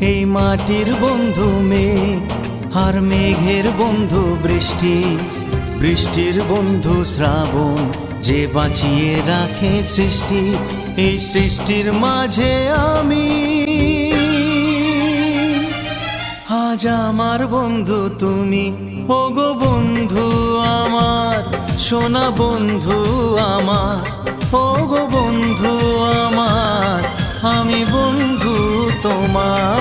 এই মাটির বন্ধু মেঘ, আর মেঘের বন্ধু বৃষ্টি, বৃষ্টির বন্ধু শ্রাবণ, যে বাঁচিয়ে রাখে সৃষ্টি। এই সৃষ্টির মাঝে আমি, আজ আমার বন্ধু তুমি। ওগো বন্ধু আমার, সোনা বন্ধু আমার, ওগো বন্ধু আমার, আমি বন্ধু তোমার।